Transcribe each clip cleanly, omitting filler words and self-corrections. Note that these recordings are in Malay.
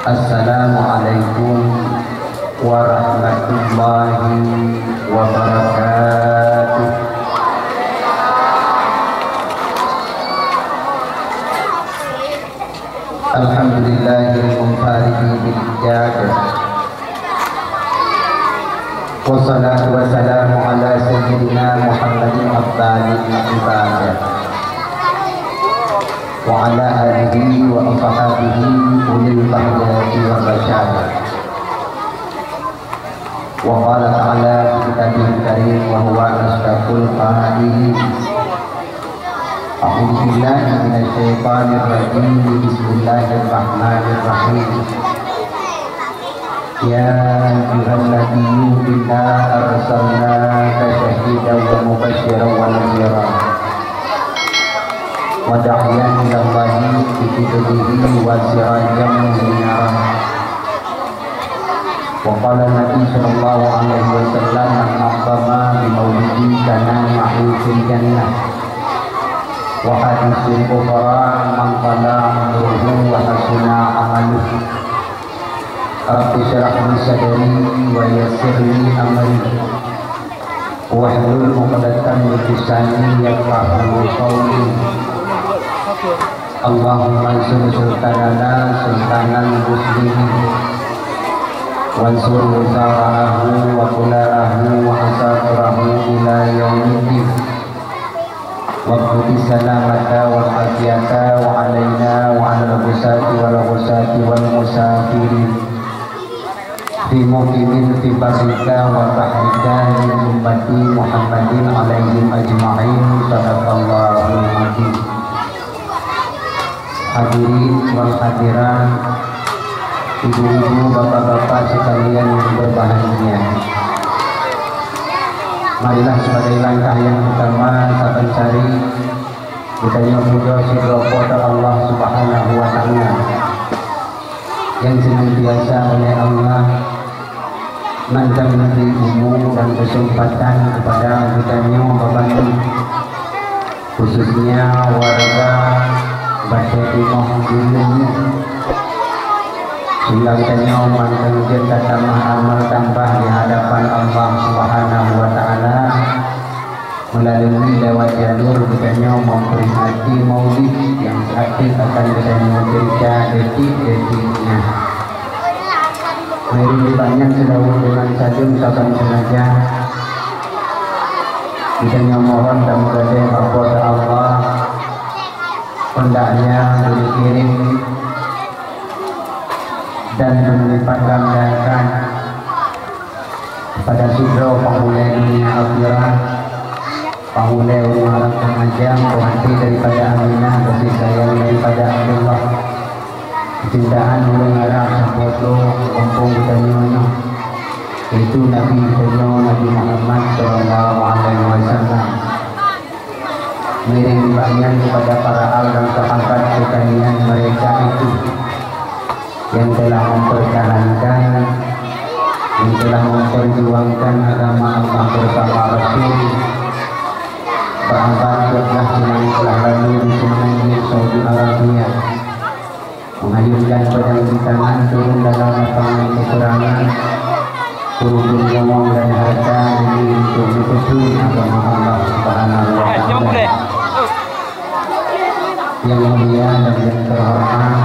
Assalamualaikum warahmatullahi wabarakatuh. Alhamdulillahil munfaridi bil ijadah. Wassalatu wassalamu ala sayyidina Muhammadin afdalil ibadah wa ala alihi wa ashabihi ulil bahriyati wal rasyadah. Wa qala ta'ala fi kitabihil karim wa huwa asdaqul qailin. A'udzu billahi minasy syaithanir rajim. Bismillahirrahmanirrahim. Ya ayyuhalladzina inna arsalnaka syahidan wa mubasysyiran wa nadhira wa da'iyan ila Allahi bi'idnihi wa sirajan munira. Wa qala Nabi sallallahu alaihi wasallam man aqama bi maulidi kana ma'hu fil jannah. Wa haditsul ukhra man qala amruhu wa hasuna amaluhu. Rabbi syrah li sadri wa yassir li amri wahlul 'uqdatam min lisani yafqahu qawli. Allahumma ansur sultanana sultanan muslimin wansur wuzarahu wa kularahu wa asaturahu ila yaumiddin wa qudi salamata wal afiyata wa alaina wa ala al-ghusati wal musafirin fi muqimin fi barika wa bahrika min ummati Muhammadin alaihim ajma'in. Sadaqallahu al-azim. Hadirin wal hadirat, ibu-ibu, bapak-bapak sekalian yang berbahagia, marilah sebagai langkah yang pertama saban cari kita nyuwun sidro kepada Allah Subhanahu wa ta'ala yang senantiasa oleh Allah menjamin ilmu dan kesempatan kepada kita membantu khususnya warga Batimah dulu sehingga kita mengangkat kata amal tambah di hadapan Allah Subhanahu wa ta'ala melalui lewat jalur kita memperingati maulid yang sakit akan kita cerita detik-detiknya. Mari banyak sedahulu dengan sajun saban sengaja kita mohon dan berdoa kepada Allah hendaknya dikirim dan melipat gandakan pada sidro penghulai dunia akhirat, penghulai umat pengajian berhenti daripada Aminah, kasih sayang daripada Allah, kecintaan mengarah sepoto kampung kita nyonya, yaitu Nabi kita Nabi Muhammad sallallahu alaihi wasallam. Miring banyak kepada para al dan sahabat sekalian mereka itu yang telah mempertahankan, yang telah memperjuangkan agama Allah bersama Rasul. Berabad-abad yang telah lalu di semenanjung Saudi Arabia, menghadirkan pedang di tangan, turun dalam lapangan peperangan, turun ngomong dan harta demi untuk betul agama Allah Subhanahu wa ta'ala. Yang mulia dan yang terhormat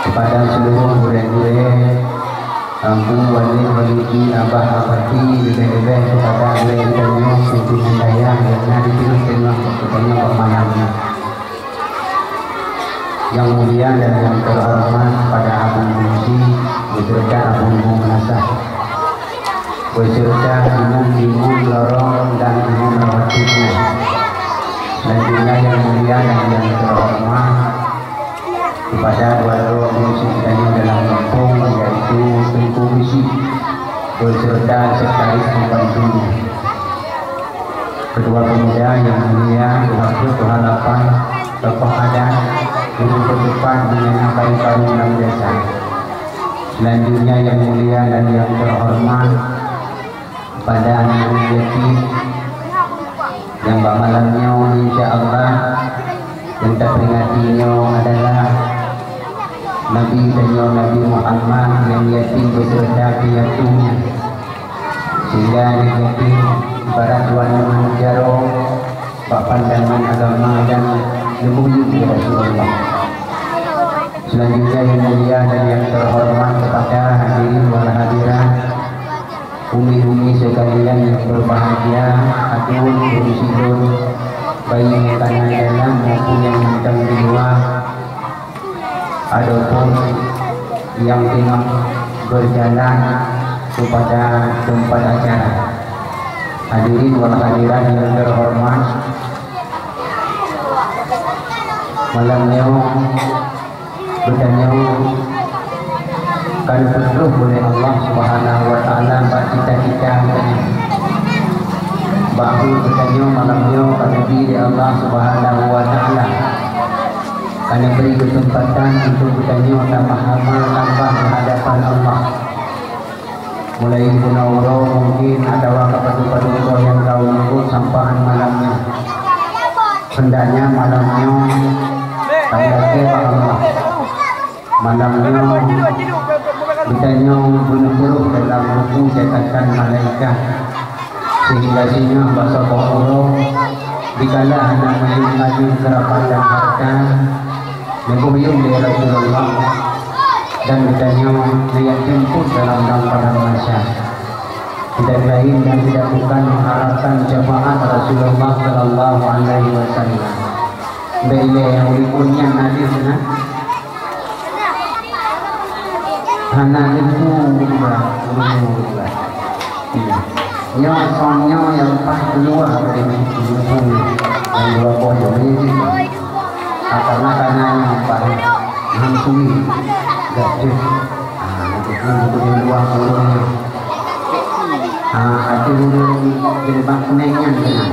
kepada seluruh gure-gure kampung wali-walidi abah-abadi lebih-lebih kepada gure-gure pimpinan daya yang ada di tengah kepada pemanahnya. Yang mulia dan yang terhormat pada Abu Musi beserta Abu Menasah, beserta imam-imam lorong dan imam rawatibnya. Selanjutnya yang mulia dan yang terhormat kepada dua musim tadi dalam kampung, yaitu Tengku Misi beserta sekretaris pembantu, kedua pemuda yang mulia, Tuhan Lapan, tokoh adat, guru berdepan dengan abai kaum dan desa. Selanjutnya yang mulia dan yang terhormat pada anak yatim yang malamnya insya Allah yang terperingatinya adalah Nabi dan Nabi Muhammad yang yatim beserta piatunya, sehingga yatim barat warna jaro pandangan agama dan ilmu Rasulullah. Selanjutnya yang mulia dan yang terhormat kepada hadirin wal hadirat, umi-umi sekalian yang berbahagia, adun, berusidun, bayi yang tanah dalam maupun yang sedang di luar, adapun yang tengah berjalan kepada tempat acara. Hadirin wal hadirat yang terhormat, malamnya bertanya kalau perlu oleh Allah Subhanahu wa taala bagi kita bahu bertanya malamnya kalau diri Allah Subhanahu wa taala karena beri kesempatan untuk bertanya tambah amal tambah menghadapan Allah. Mulai bulan mungkin ada waktu padu-padu yang kau ikut sampaian malamnya. Hendaknya malamnya tanda Allah. Malamnya bertanya bunuh-bunuh dalam buku catatan malaikat. Sehingga sini bahasa Allah dikala anak maju kerabat dan harta mengguyung dari Rasulullah dan bertanya lihat jemput dalam pada masa tidak lain dan tidak bukan mengharapkan jamaah Rasulullah Sallallahu Alaihi Wasallam. Bila yang ulikunnya nadir na, hana itu juga. Yang soalnya yang pas keluar dari buku yang dua pojok ini, karena yang paling hampir. Jadi, untuk dua puluh, ada jilbab kuningnya dengan,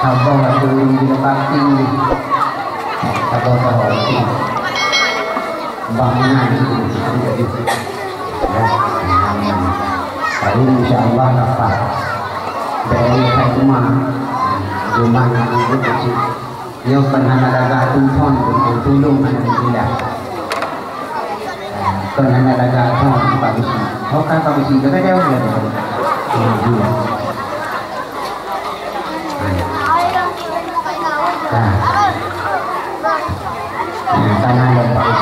abang ada jilbab tinggi, abang tinggi, bangunan itu, tapi insyaallah dapat dari rumah yang itu kecil. Yang pernah ada tumpon untuk tulung anak tidak. Pernah ada tumpon bagus. Oh kan bagus juga kan jauh lah. Tanah yang bagus.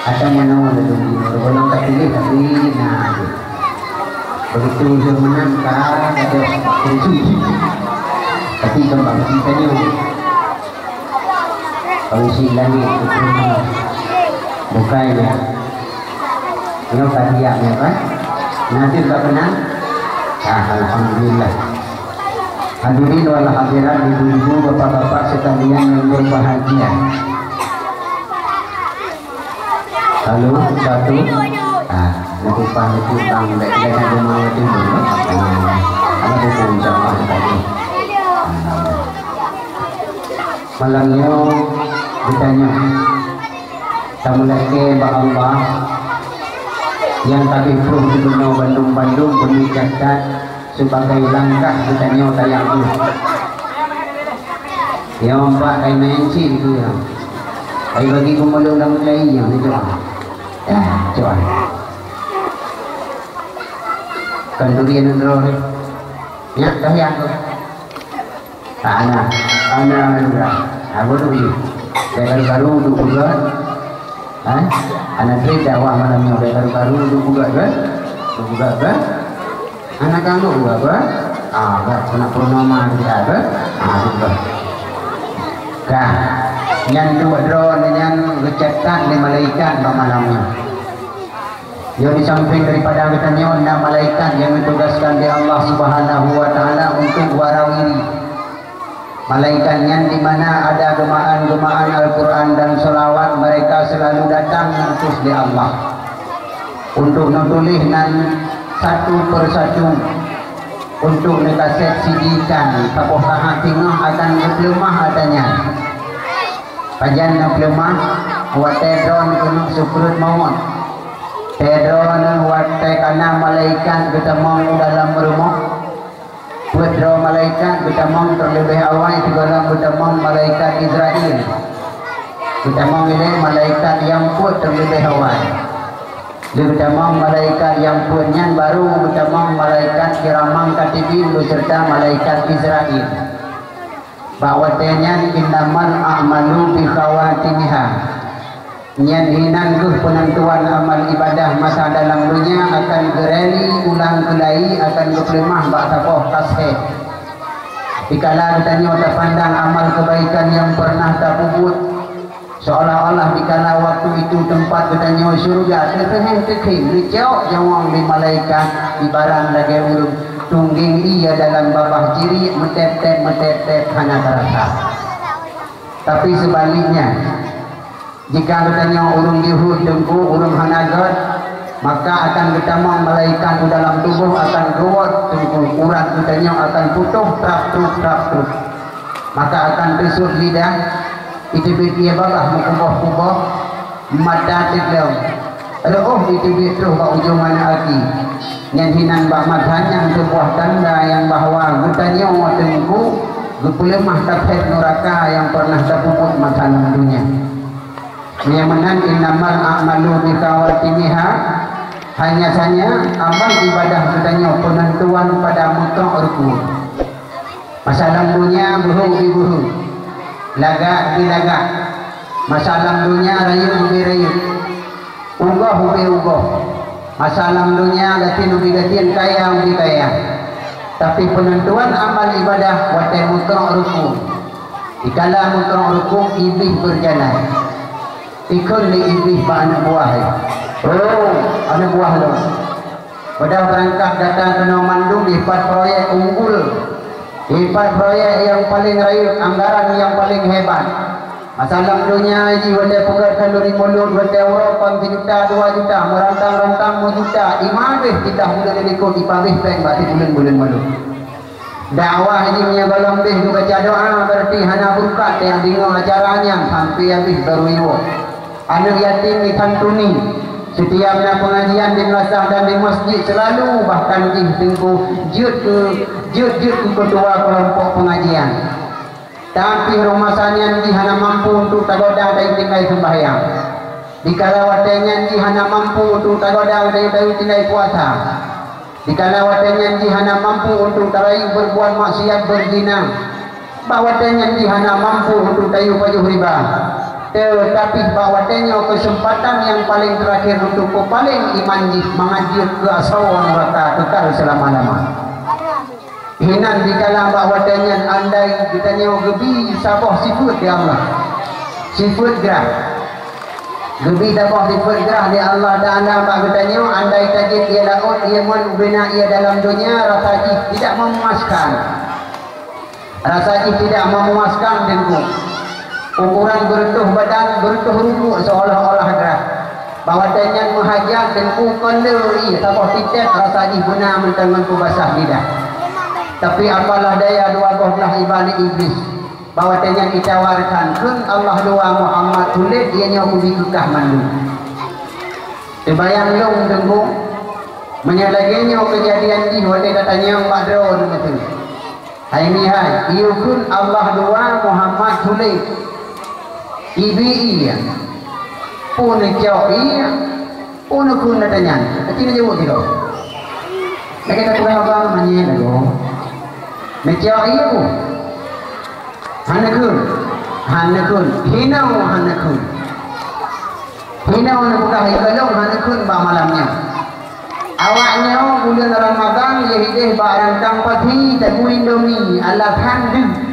Ada mana ada dulu. Belum terpilih tapi nah. Begitu dia menangkap ada kunci. Tapi kembang cintanya kalau si langit itu bukanya ini hadiahnya kan nanti tak kenal alhamdulillah. Hadirin wal hadirat, ibu-ibu, bapak-bapak sekalian yang berbahagia, lalu satu nanti pamit utang dan ada mau timbul ada buku sama sekali. Malamnya ditanya tamu lagi Allah yang tadi pun di Bandung berniatkan sebagai langkah ditanya tayang itu yang Pak MNC itu ya ay bagi kumalong lang mulai yang itu coba kendurian nero ya tayang tu anak aku tu ni baru tu juga anak cerita wah malamnya baru tu juga kan anak kamu juga kan kena purnama dia kan kan yang dua drone yang dicetak di malaikat malamnya yang di samping daripada katanya malaikat yang ditugaskan di Allah Subhanahu wa taala untuk warawiri malaikat yang di mana ada gemaan-gemaan Al-Quran dan selawat, mereka selalu datang mengutus di Allah untuk menulis dan satu persatu untuk nekaset sidikan apakah tengah akan berlemah adanya kajian berlemah buat tedron kena sukrut maut tedron buat tekana malaikat ketemu dalam rumah Putra malaikat bertamang terlebih awal segala bertamang malaikat Israel. Bertamang ini malaikat yang pun terlebih awal. Bertamang malaikat yang punyan baru bertamang malaikat kiramang katibin beserta malaikat Israel. Bahwatanya innamal a'malu bi khawatimiha. Nyan hinan ke penentuan amal ibadah masa dalam dunia akan gereli ulang kelai akan kepelemah bak tapoh tasbih. Dikala ditanya tak pandang amal kebaikan yang pernah tak puput, seolah-olah dikala waktu itu tempat ditanya surga tekeh licau jawang di malaikat di barang lagi urung tungging ia dalam babah ciri metep-tep hanya terasa. Tapi sebaliknya, jika katanya urung dihud dengku urung hanagat, maka akan bertamang malaikat di dalam tubuh akan keluar dengku urat katanya akan putuh trap. Maka akan besuk lidah itu dia babah mukubah mata tiklem. Itu itu bak ujung mana hati. Yang hinan bak madhanya sebuah tanda yang bahawa katanya dengku gepelemah tapet neraka yang pernah terpuput masa dunia. Yang menang innamal a'malu bi khawatimiha, hanya saja amal ibadah katanya penentuan pada mutlak ruku. Masalah dunia buhu lagak di lagak, masalah dunia rayu, ugah. Masalah dunia gatin kaya. Tapi penentuan amal ibadah wate mutlak ruku. Dikala mutlak ruku iblis berjalan. Ikut ni iblis pak anak buah. Anak buah lo. Pada berangkat datang ke Nomandung di 4 proyek unggul, di 4 proyek yang paling rayu, anggaran yang paling hebat. Masalah dunia ini wala pegat kalori mulut wala Eropa 1 juta 2 juta merantang 1 juta imabih kita mula ikut ipabih peng bak bulan mulut. Dakwah ini punya golong bih baca doa berarti hana berkat yang bingung acaranya sampai habis baru iwo. Anak yatim ditantuni setiap pengajian di madrasah dan di masjid selalu bahkan tengku jut ke ketua kelompok pengajian. Tapi rumah sanya hana mampu untuk tagoda dari tinggal sembahyang. Dikala watenya hana mampu untuk tagoda dari tinggal puasa. Dikala watenya hana mampu untuk tarai berbuat maksiat berzina. Bawatenya hana mampu untuk tayu pajuh riba. Tetapi bawatenya kesempatan yang paling terakhir untuk paling iman mengajut ke asawan neraka kekal selama-lama. Hinan dikala bawatenya andai ditanya gebi sabah sifat di Allah. Sifat gerah. Gebi sabah sifat gerah di Allah Ta'ala bawatenya andai tajid ia laut ia menubina ia dalam dunia rasa tidak memuaskan. Rasa tidak memuaskan dengku. Ukuran bertuh badan, bertuh ruku seolah-olah gerah. Bawatanya menghajat dengku kenderi sabah titik rasa guna mentang-mentang basah lidah. Tapi apalah daya dua belah ibalik iblis. Bawatanya kita warkan kun Allah dua Muhammad tulis ianya aku bikukah mandu. Dibayang long dengku menyalaginya kejadian di wate katanya Pak Drone betul. Hai ni hai, iukun Allah dua Muhammad tulis. Ibi iya, pun jauh iya, pun kun natanya. Tidak jauh tidak. Lagi tak tahu apa namanya lagu. Menjauh iya pun. Hanakun, hinau hanakun. Hinau nak bukan hikalong hanakun bah malamnya. Awaknya bulan Ramadan ia hidup barang tanpa pati temu Indomie ala handu.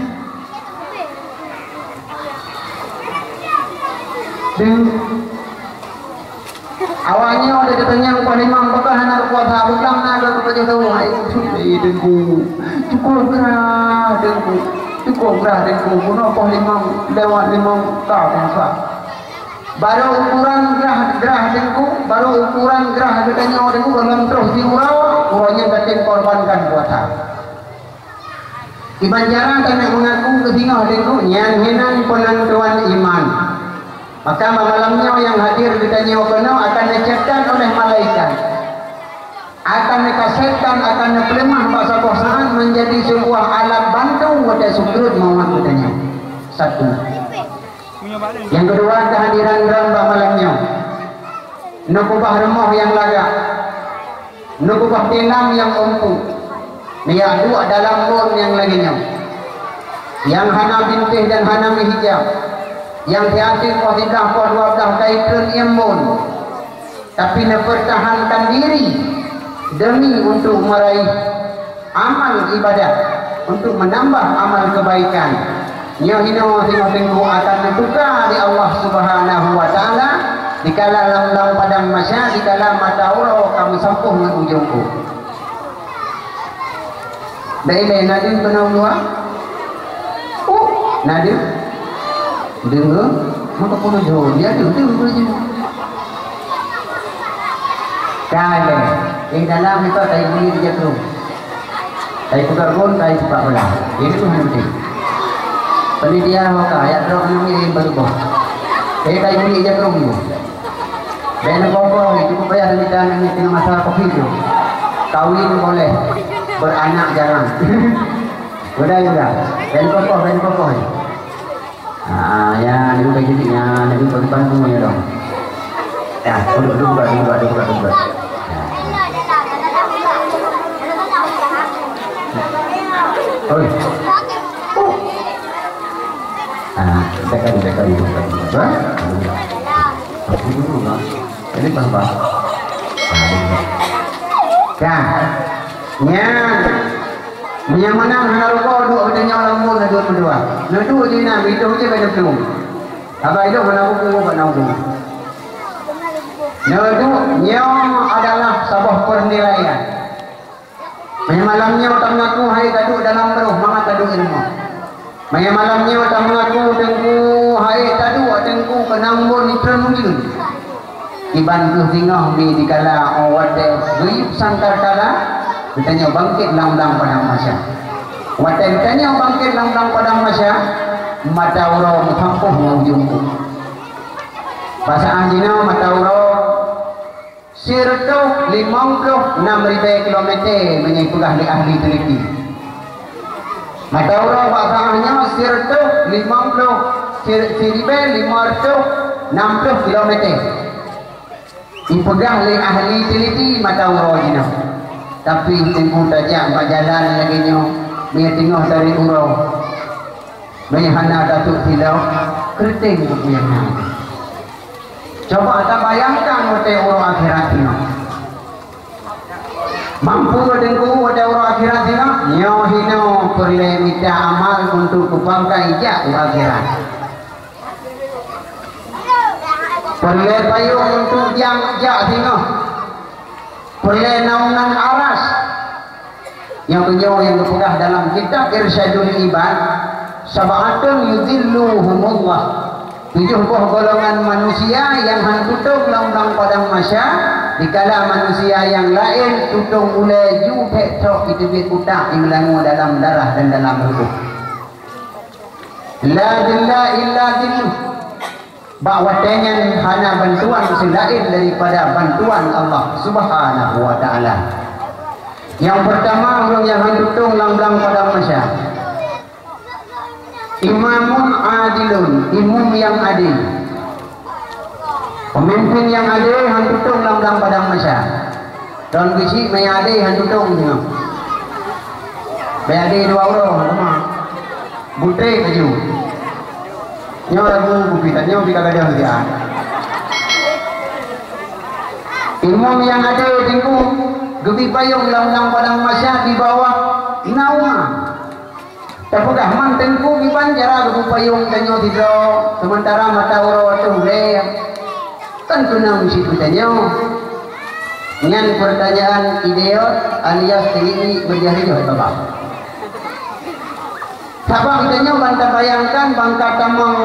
Awalnya ada katanya upah limang bakal anak kuasa bukan ada kepada tahu hai dengku cukup gerah dengku puno upah limang lewat limang tak bangsa baru ukuran gerah dengku baru ukuran gerah katanya dengku dalam terus diurau urangnya batin korbankan kuasa di Banjaran kena mengaku ketinggal dengku yang hinan penentuan iman. Maka malamnya yang hadir di Tanjung Kono akan diciptakan oleh malaikat, akan dikasetkan, akan dipelemah bahasa kosaan menjadi sebuah alat bantu pada sujud Muhammad katanya. Satu. Yang kedua, kehadiran rambah malamnya. Nukubah remah yang laga. Nukubah tenang yang empuk. Yang dua dalam bun yang laginya. Yang hana bintih dan hana hijab. Yang tiatik wasidah kuat wabdah kaitun imun. Tapi mempertahankan diri demi untuk meraih amal ibadah, untuk menambah amal kebaikan. Nyohino tengku akan mentukar di Allah Subhanahu wa taala dikala lam padang masya dikala mata uro kamu sampuh dengan ujungku. Baiklah Nadim kenal dua. Nadim dengar maka pun jauh dia tu je. Kale yang dalam itu saya beli dia tu. Saya tukar pun saya cepat belah. Ini tu penting. Pendidikan maka ayat roh ini berubah. Saya beli dia tu. Dan apa-apa itu bayar dan ini tengah masalah covid tu. Kawin boleh, beranak jarang. Sudah juga. Dan kokoh. Ya, ini bagi dia, ini bantu ya dong. Ya, duduk. Oi. Dekat. Ini apa? Yang mana menarukau dua bedanya orang pun dua berdua. Dua je nak hidup je pada belum. Apa hidup menabung. Nyo adalah sebuah penilaian. Malamnya tak mengaku hai taduk dalam roh, maka taduk ilmu. Malamnya tak mengaku tengku hai taduk tengku penambur nitron mungkin. Dibantu tinggal di kala awat guyup santar kala ditanya bangkit lang-lang pada masa. Watan tanya bangkit lang-lang pada masa mata uro muthampuh ngujungku. Bahasa anjina mata uro sirto 56,000 kilometer menyebutlah ahli teliti. Mata uro bahasanya sirto 560 kilometer. Dipegang oleh ahli teliti mata uro jina. Tapi tempuh tajam berjalan lagi nyo dia tengok dari uro hana datuk silau keriting yang coba tak bayangkan hotel uro akhirat ini mampu dengku hotel uro akhirat ini nyo hino perle minta amal untuk kubangkai ijak akhirat perle payung untuk yang ijak ini perle naungan aras yang kedua yang dipegang dalam kitab Irsyadul Ibad sab'atun yudhilluhumullah 70 golongan manusia yang tutung langgang padang masya dikala manusia yang lain tutung mulai jubek tok itu kutak yang melangu dalam darah dan dalam ruh la dilla illa dilluh bahwatanya hanya bantuan selain daripada bantuan Allah Subhanahu wa taala. Yang pertama orang yang tutung langgang pada masa imamun adilun, imam yang adil, pemimpin yang adil yang tutung langgang pada masa dan bisi mai adil yang tutung tengok mai adil 2 orang rumah butre baju nyo lagu bupitan nyo bikagadang dia imam yang adil tinggu gebi payung lang padang masya di bawah nauma tapugah man tengku giban jara gebi payung tanyo tidro sementara mata uro tu le kan tunang situ tanyo dengan pertanyaan idiot alias ini berjari joh bapak sabang tanyo banta bayangkan bangka tamang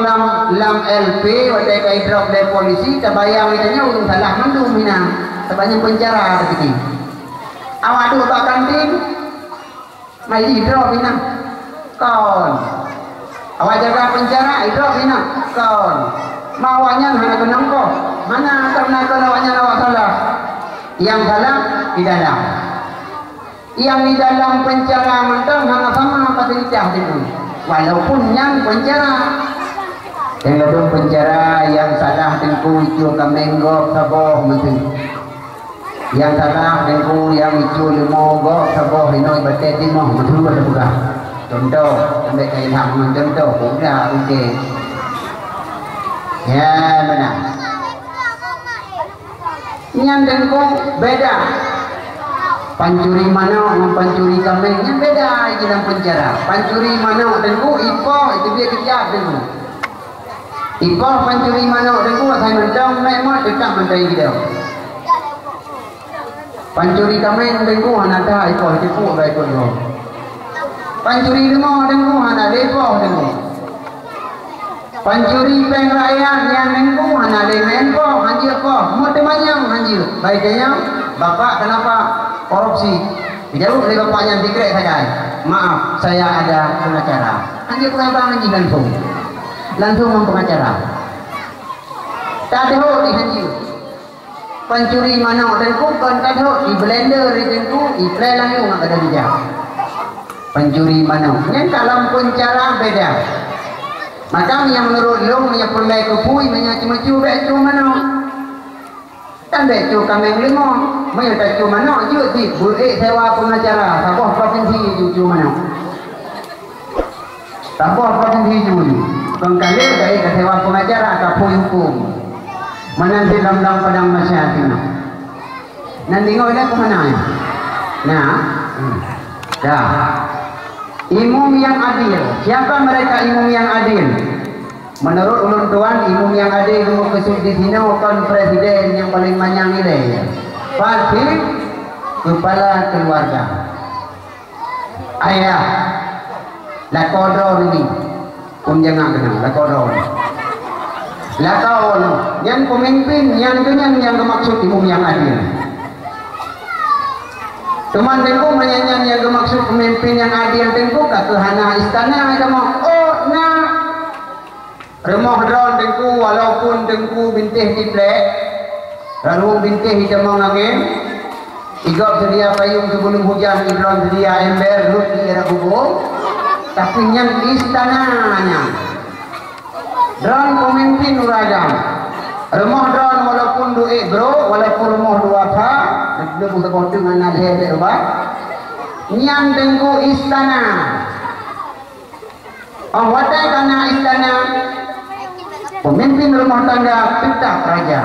lam LP wadai kai drop dari polisi tabayang tanyo urung salah mandum mina sebanyak penjara begitu awak dua kantin mai hidro bina kon awak jaga penjara hidro bina kon mawanya hana kenang ko mana karena awaknya awak salah yang salah di dalam yang di dalam penjara mentang sama-sama patilitah dulu walaupun yang penjara yang dalam penjara yang salah tengku itu kamenggok saboh menteri yang salah tengku yang itu limogok saboh inoi batet imoh betul betul contoh sampai kain ham contoh udah oke ya benar yang tengku beda pancuri mana dengan pancuri kambing yang beda di dalam penjara pancuri mana tengku ipo itu dia kejap tengku ipo pancuri mana tengku saya mentang memang dekat mentai dia pancuri kambing tengku hanada ipo tengku baik pun pancuri rumah tengku hanada ipo tengku pancuri peng rakyat yang tengku hanada menpo hanjir ko mau temanyang hanjir baiknya bapak kenapa korupsi jauh dari bapaknya dikrek saya maaf saya ada pengacara hanya kenapa hanji langsung mempengacara tak ada di hanji pancuri mana dan bukan tak ada di blender itu di play langsung nggak ada dia pancuri mana yang dalam penjara beda macam yang menurut lo punya pelai kepui punya cuma-cuma itu mana kan betul kami lima mana tak cuma nak je di boleh sewa pengacara sabah provinsi itu cuma nak sabah provinsi itu pengkali dari sewa pengacara kapui hukum mana di dalam padang masyarakat itu nanti ngoi ke mana ya nah dah imam yang adil siapa mereka imam yang adil menurut ulun tuan imam yang adil ilmu kesud di sini bukan presiden yang paling banyak nilai pasti kepala keluarga ayah lakodro ini pun jangan kenal lakodro lakodro yang pemimpin yang kenyang yang maksud imam yang adil teman tengku menyanyian yang maksud pemimpin yang adil tengku kekehana istana ada mau oh nah rumah drone tengku walaupun tengku bintih diplek lalu bintih hitam angin igap sedia payung sebelum hujan drone sedia ember lut di era kubur tapi yang istananya drone pemimpin uragam rumah drone walaupun duit bro walaupun rumah dua pa dia pun terkontung dengan nalhe berubah yang tengku istana watai karena istana pemimpin rumah tangga tetap raja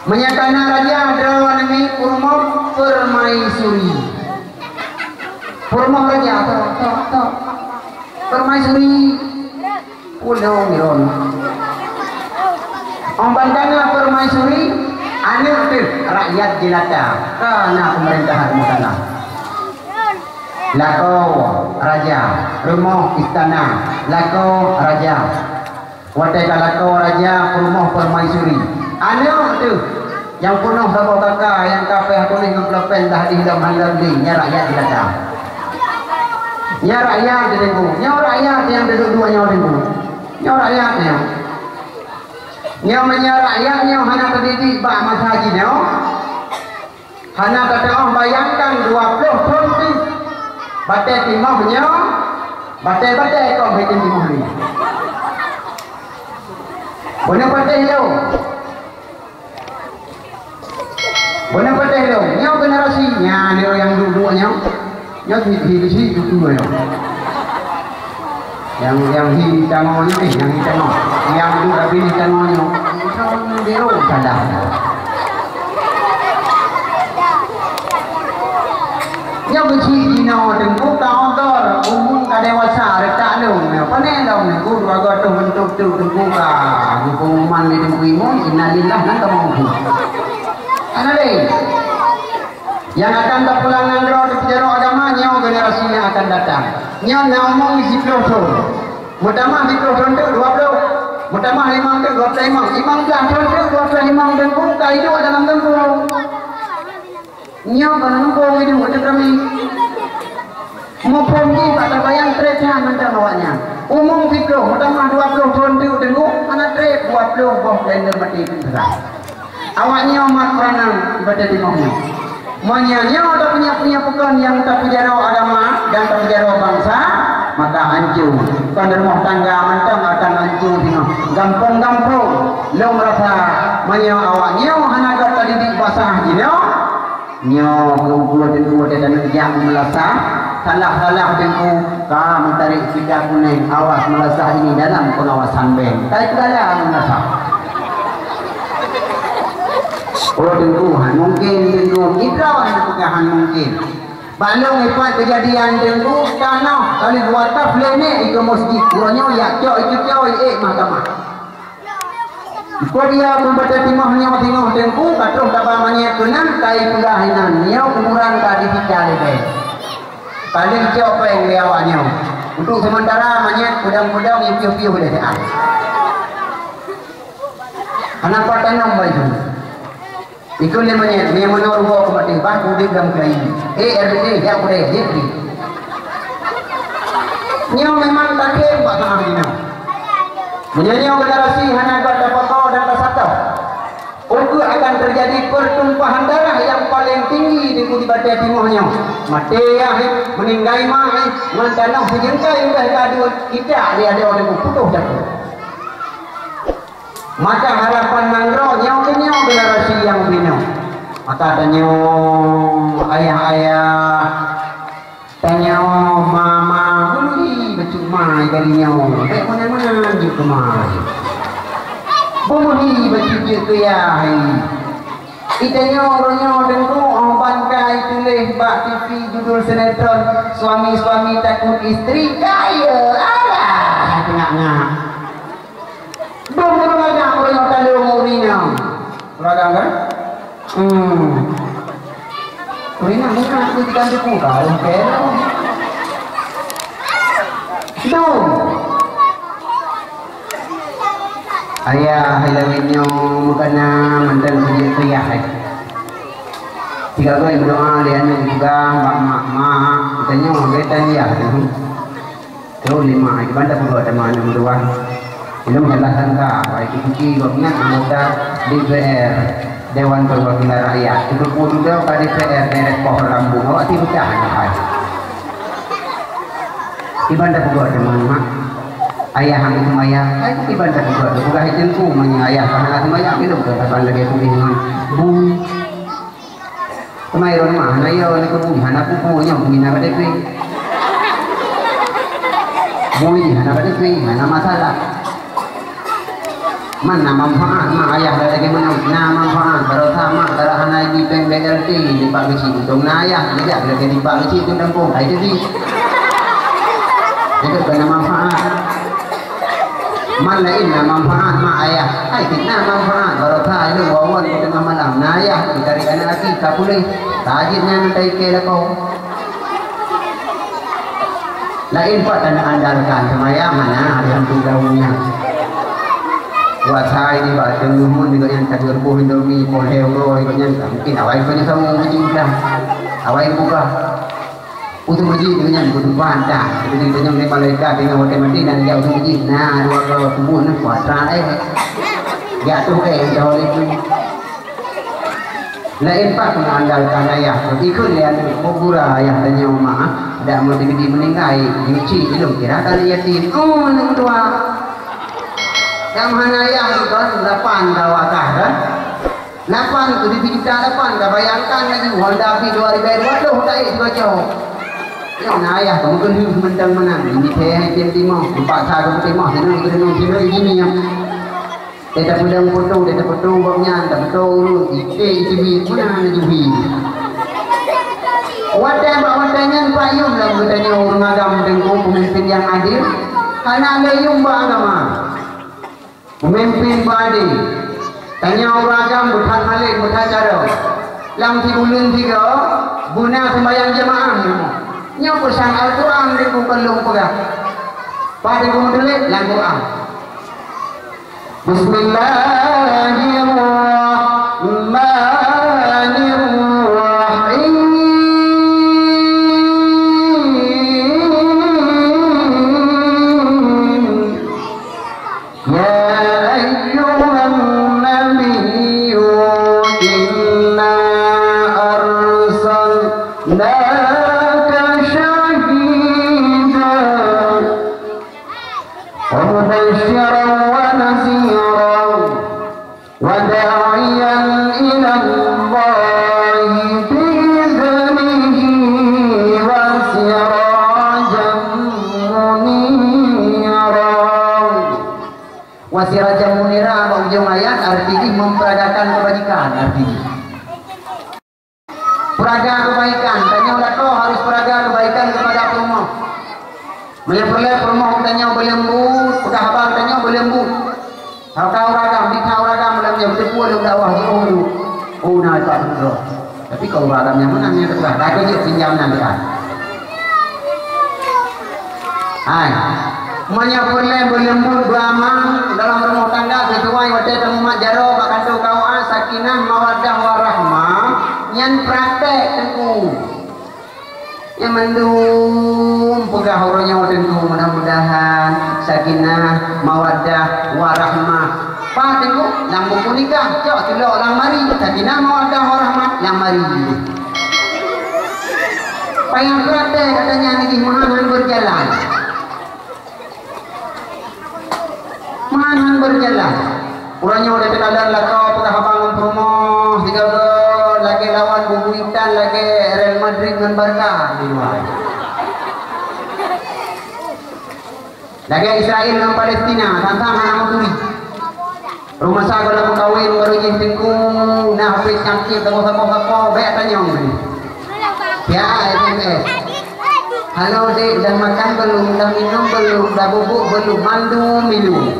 menyatakan raja adalah nami purma permaisuri purma raja permaisuri pulau miron Ombantana permaisuri anak rakyat jelata karena pemerintahan mutana lako raja rumah istana lako raja watai lako raja rumah permaisuri anak tu yang penuh sama kakak yang kafe aku ni ngeplepen dah di dalam handal ni nya rakyat jelata nya rakyat nya rakyat yang duduk-duduk nya rakyat nya rakyatnya hana terdidik bak masjid hana kata bayangkan 20 provinsi batai timahnya batai kau bikin timah ni boleh batai lo nya generasinya ni yang duduknya nya di duduk yang hi tangonya yang hi tango yang duduk habis tangonya itu biru sadar nya beci dino tengku kauntor umum ka dewasa rek lu pane dong ku dua goto bentuk tu tengku ka hukuman ni tengku imun innalillah nan ka mau anale yang akan terpulang nandro di penjara agama nyawa generasi yang akan datang nyawa ngomong isi kloso mutamah di kloso itu 20 mutamah 5 itu 25 imam belakang itu 25 dan pun itu dalam tempo nyawa kana tempo itu ada kami mau pergi pada bayang tretan nanti bawanya umum fikro mutamah 20 tahun itu tengok anak trep 20 boh blender mati itu besar awaknya umat peranang ibadah di mohnya monyanya ada punya bukan yang tak pujaro agama dan tak pujaro bangsa maka hancur kan rumah tangga mentang akan hancur dino gampang-gampang lo merasa manya awaknya hanaga tadi di basah dino nyo gua dan yang melasa salah dengku kamu tarik sidak kuning awas melasa ini dalam pengawasan bank tarik dalam melasa oh dengku mungkin dengku idrawan pegahan mungkin balong ipat kejadian dengku tanah kali buat taflene iko masjid kurangnya ya cok itu cok mahkamah kau dia membaca timahnya tengok dengku katuh dabamanya tunan kai pulahinan nyo kumuran ka difikale be paling cok peng awaknya untuk sementara manyet kudang-kudang yang piu-piu boleh dah kenapa tanam baju ikut lemanya dia menor gua kemati bang udah dalam kain RBT dia boleh jadi nyo memang tak kira buat tanam ini menyanyi generasi hanya dapat foto dan satu untuk akan terjadi pertumpahan darah yang paling tinggi di badan timurnya mati ya meninggal mah mantanah sejengkai udah kadu kita dia ada orang putus jatuh maka harapan mangro nyaw generasi yang bino maka tanya ayah tanya mama beli becuma dari nyaw kayak mana juga mah bumuni baju ke ya itanya orangnya dengku bangkai tulis bak TV judul sinetron suami takut istri kaya alah tengah-tengah belum ada orang tahu umurnya beragam kan Rina bukan aku diganti kuka okay itu ayah hilangnya makanya mantan punya payah tiga kali berdoa lihatnya juga mak katanya betan ya itu 5 di bandar pun ada mana berdua itu menjelaskan baik itu gobnya anggota DPR Dewan Perwakilan Rakyat itu pun juga pada DPR Derek Pohon Lambung awak tidak ada di bandar pun ada mana ayah kami semaya, saya ibadah juga. Bukan hidupku ayah karena semaya minum ke kapan lagi aku bingung. Bui, semaya orang mana ya orang itu bui, anak punya bui nak ada bui. Bui anak ada bui, mana masalah? Mana manfaat mak ayah lagi mana? Nah manfaat baru sama darah anak di BLT di Pak Bisi untung ayah tidak lagi di Pak Bisi itu dampung, itu sih. Itu kena manfaat. Mana ini manfaat mak ayah kita manfaat baru tahu itu wawan di tengah malam nah ayah dicari anak lagi tak boleh tajirnya nanti kira kau lain pak dan andalkan semaya mana ada yang tunggaunya buat saya ini pak tenggumun juga yang tak berbuh indomie polheo juga yang mungkin awal punya sama juga awal buka untuk uji dengan kehidupan dah jadi dengan mereka dengan matematik dan dia untuk uji nah dua tubuh nak kuasa jatuh ke jauh itu lain pak mengandalkan ayah ikut lihat kubura ayah tanya mak tidak mau di meninggal diuji belum kira kali yatim oh yang kedua yang mana ayah itu 8 dawakah kan 8 itu di 8 dah bayangkan lagi Honda Fit 2002 waduh tak itu jauh yang ayah kamu kan hidup mentang mana ini teh tim timah empat saya kamu timah sini ini yang kita pedang foto bangnya tak foto itu mana juhi wadahnya payung lah katanya orang agam dengan pemimpin yang adil karena ada yung agama pemimpin adil tanya orang agam bukan halik bukan cara lang tibulan 3 guna sembahyang jemaah nya pesan Al-Quran di kukalung pegah pada kemudian lagu Bismillahirrahmanirrahim ya ayyuhan nabiyyu si Raja Munira ujung ayat artinya memperagakan kebajikan artinya. Peraga kebaikan, tanya ulah kau harus peraga kebaikan kepada perumahan. Menyepelai perumahan tanya belembu, pedah abang tanya belembu. Kalau kau ragam, dikau ragam dalamnya berdepu dalam dakwah dulu. Oh nah tak betul. Tapi kalau ragam yang mana yang terserah, tak ada pinjam nanti kan. Hai, menyepelai belembu beramal dalam rumah tangga sesuai wadah temu majaro makan tu kau sakinah mawaddah warahmah. Yang praktek tentu yang mendung pegah horonya tentu mudah-mudahan sakinah mawaddah warahmah pak tentu yang buku nikah cok tilok lang mari sakinah mawaddah warahmah yang mari payang praktek katanya ini mahan berjalan kurangnya udah terkadang lah kau pegah bangun rumah tiga lagi lawan Bubu Intan lagi Real Madrid dengan Barca di luar. Lagi Israel dengan Palestina tantang anak turi. Rumah saya kalau kawin baru jengku nah habis cangkir tengok-tengok baik tanya ni. Ya SMS. Halo dek, dah makan belum? Dah minum belum? Dah bubuk belum? Mandu minum.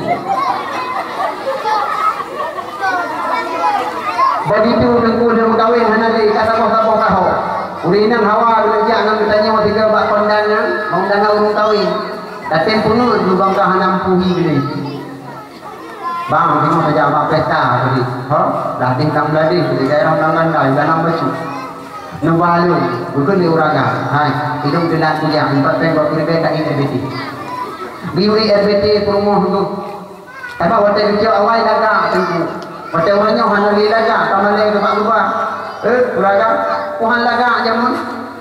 Begitu dengku dia berkahwin hana dia kata kau. Urinang hawa dia jangan bertanya waktu tiga bak kondana, mau dana urung kahwin. Datang punut lubang kah hanam puhi gini. Bang, tengok saja abang pesta tadi. Ha? Dah tingkam lagi di daerah tangan dah dalam baju. Nubalu, bukan di uraga. Hai, hidup dengan kuliah empat tengok kiri kat ini RBT. Biuri RBT promo tu. Tapi waktu kecil awal dagang tengku. Pada orangnya hana lilaga, kamu lagi tempat lupa. Ulaga, puhan laga jamun.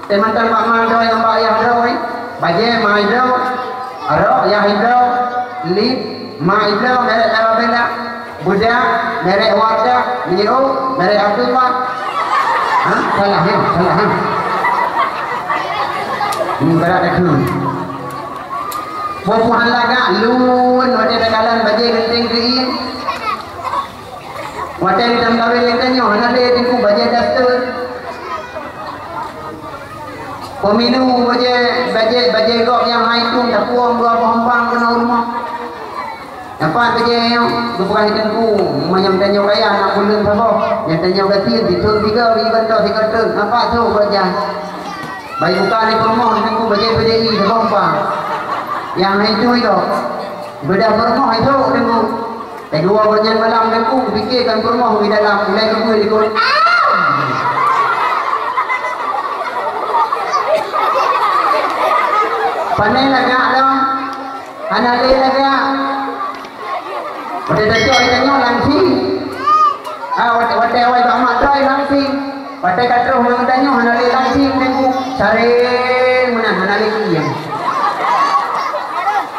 Teman-teman pak mandau yang pak ayah dau, baje mai dau, aro ayah dau, lip mai dau merek Arabella, budak merek Wardah, Miro merek Abdullah. Hah? Salah. Ini berat aku. Puhan laga, lun, wadah dagalan baje genting kriin. Wadah di dalam kawin yang tanya, hana dia tengku baca daftar. Pemilu baca gok yang haitung, dah puang dua pohon kena rumah. Nampak baca yang bukan tengku, macam tanya kaya nak bulan berapa? Yang tanya gatin, diturun tiga, tiga turun. Nampak tu baca. Baik buka ni rumah tengku baca ini, dah pohon. Yang haitung itu, bedah rumah itu tengku. Kedua banyak malam aku fikirkan rumah di dalam mulai kedua di kau. Pandai lagak dah, anak dia lagak. Pada dasar tanya langsing. Wate awal tak mak try langsing. Wate kata orang tanya anak dia langsing aku cari mana anak dia kian.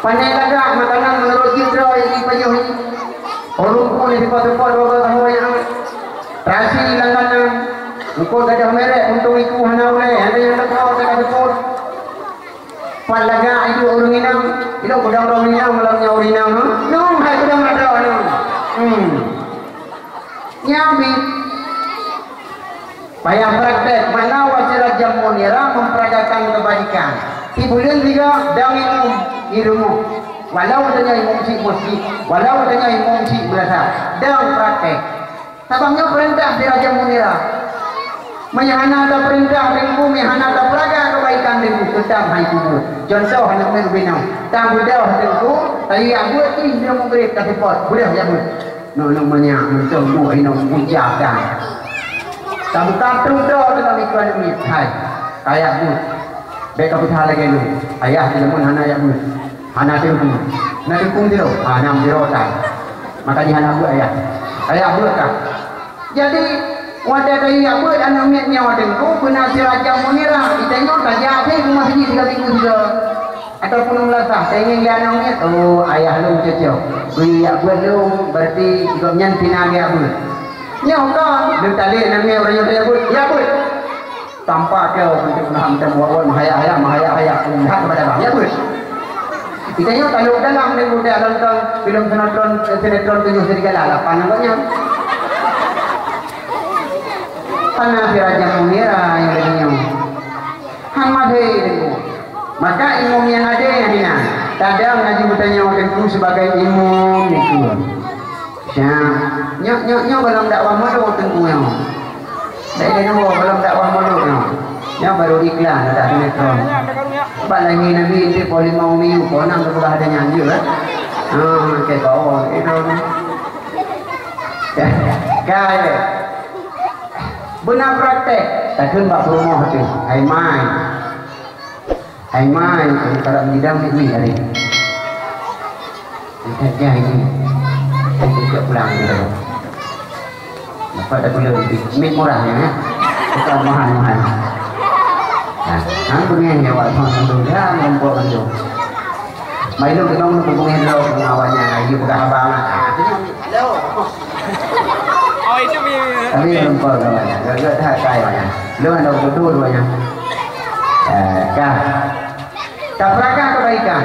Pandai lagak makanan menurut kita ini payah ini. Orang pun di tempat-tempat dua tahun yang rasi langganan. Engkau tak ada merek untuk itu hana boleh. Ada yang tak tahu tak ada pun. Pan laga itu orang inang. Itu kudang orang inang malamnya orang inang. Nung hai kudang ada orang. Nyami. Payah praktek mana wajib Raja Munira memperagakan kebajikan. Di bulan 3 dangin di rumah. Walau adanya imam cik masjid, walau adanya imam cik berasa, dalam praktek. Sabangnya perintah di Raja Munira. Menyahana ada perintah dengan menyahana ada peraga kebaikan dengan tentang hai kubur. Contoh anak menubinau. Tak budak dengan tapi aku ini dia memberi kasih pot. Budak ya bud. Namanya mencoba ini mengucapkan. Tak bukan tuduh dalam ekonomi. Hai, kayak bud. Baik kapital lagi lu. Ayah tidak pun hana ya bud. Anak tengku, nak tengku dia, nam dia rotan. Makanya anak buat ayah buat tak. Jadi wadah dari buat anak miatnya wadah tengku, benar si Raja Munira. Kita tengok saja, saya rumah sini 3 minggu sudah. Ataupun melasah, saya ingin lihat anak miat. Oh ayah lu cecok, beri buat lu berarti juga nyantina dia buat. Nyokong, dia tali namanya orang yang dia buat, ya buat. Tanpa kau untuk menaham temu awal mahaya-haya, lihat kepada bang, ya buat. Kita nyo kalau dalam ni budak nonton film sinetron 7 serigala 8 namanya. Pana si Raja Munira yang dengannya. Hamadai dengannya. Maka imam yang ada yang hina. Tadang ngaji bertanya tentu sebagai imam itu. Nyok belum dakwah malu tentu yang. Dari dulu belum dakwah malu yang. Yang baru iklan ada sinetron. Sebab lagi Nabi ini boleh mau miu, konang tu sudah ada nyanyi lah. Kayak kau itu. Kaya. Benar praktek. Takkan bak rumah tu. Ai mai kalau bidang ni hari. Kita ini. Kita pulang dulu. Dapat ada boleh mik murahnya ya. Bukan mahal. Ang bunyian ya waktu itu dia membuat itu. Main lu kita mau bunyian lo pengawalnya lagi bukan abangan. Oh itu tapi membuat namanya. Gak tak kaya. Lu ada betul duanya. Tabrakan kebaikan.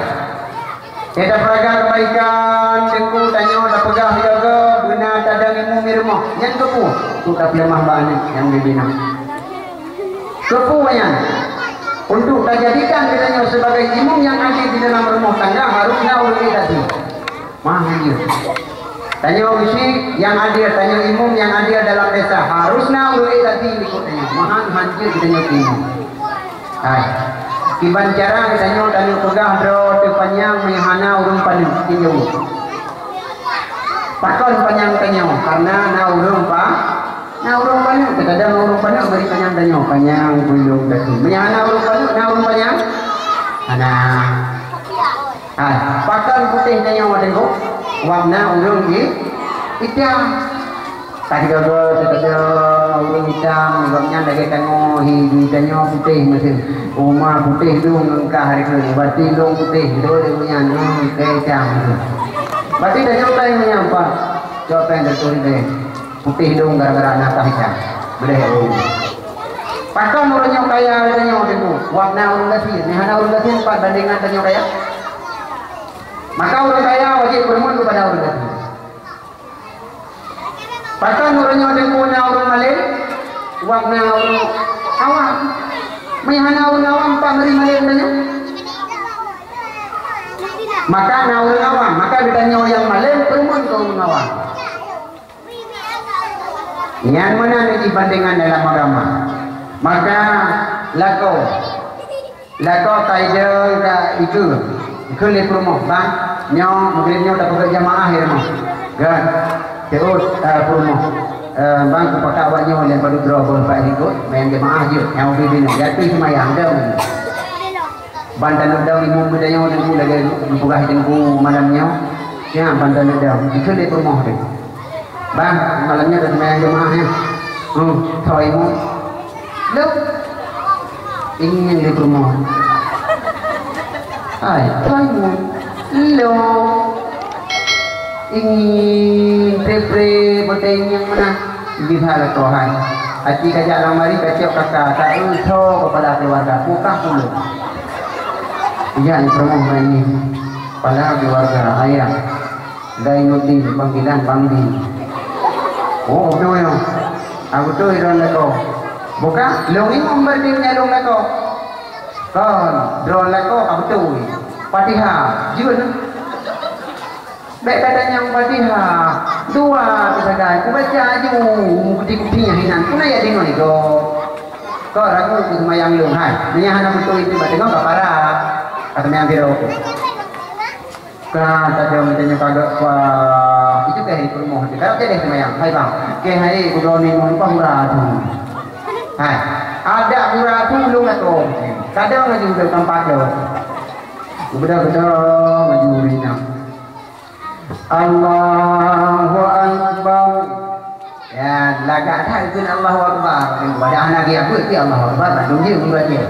Kita peragaan kebaikan. Tengku tanya dah pegang jaga benar tadang ilmu mirmah. Yang kepu tu tak lemah banget yang dibina. Kepu yang untuk dijadikan katanya sebagai imam yang ada di dalam rumah tangga harusnya ulil tadi. Mahal dia. Tanya isi yang ada, tanya imam yang ada dalam desa harusnya ulil tadi ikutnya. Mahal hancur katanya imam. Hai. Kiban cara katanya tanya pegah dro panjang mehana urung paling tinjau. Pakon panjang tanya karena na urung pa. Nah urung panjang, kadang urung panjang beri panjang tanya panjang belum betul. Menyana urung panjang, nah urung panjang. Pakan putih tanya wadah ko, warna urung di hitam. Tadi kalau kita urung hitam, sebabnya lagi tanya hidup tanya putih masih. Rumah putih tu ngengkah hari ni, bati long putih tu dia punya kecam. Bati tanya tanya apa? Jawapan betul deh. Putih dong gara-gara anak hitam. Boleh ya. Pakai orangnya kaya tanya orang itu. Warna orang kasih. Ni hana orang kasih 4 bandingan tanya kaya. Maka orang kaya wajib bermohon kepada orang kasih. Pakai orangnya punya orang malin. Warna orang awam. Ni hana orang awam 4 hari malin tanya. Maka orang awam. Maka ditanya orang malin bermohon ke orang awam. Yang mana ni dibandingkan dalam agama. Maka lako kaida itu kulit rumah bang nyo mungkin nyo dapat jamaah ya mah kan terus rumah bang kepada awaknya oleh pada drobol pak ikut main jamaah je yang bibin jatuh semayang dah bantan udang ibu mudanya udah lagi buka hidungku malamnya ya bantan udang kulit rumah tu. Bang, malamnya ada semayang jemaahnya. Tawaimu. Loh. Ingin di rumah. Hai, tawaimu. Loh. Ingin pre bertanya mana? Bisa lah Tuhan. Hati kajak lamari kacau kakak. Tak usah kepada keluarga. Buka pula. Iya, di rumah ini. Pada keluarga ayah. Gainuddin, panggilan Bangdi. Oh, betul ya. Aku tu iron leko. Bukan, longi memberdingnya long leko. Kan, drone leko aku tu. Fatihah, juga tu. Baik katanya yang Fatihah. Dua bisa kan. Aku baca aja kuti-kutinya hinan. Kuna ya dino ni ko. Kau ragu tu semayang long hai. Nya hana betul itu batengok kapara. Kata yang biro. Kata dia macamnya kagak itu kayak di rumah kita kalau dia semayang hai bang kayak hari kudoni mumpah muradu hai ada muradu lu nggak tuh kadang aja udah tempat lo betul-betul ngajurina Allahu Akbar ya lagak tak itu Allahu Akbar pada anak dia pun itu Allahu Akbar bandung dia buatnya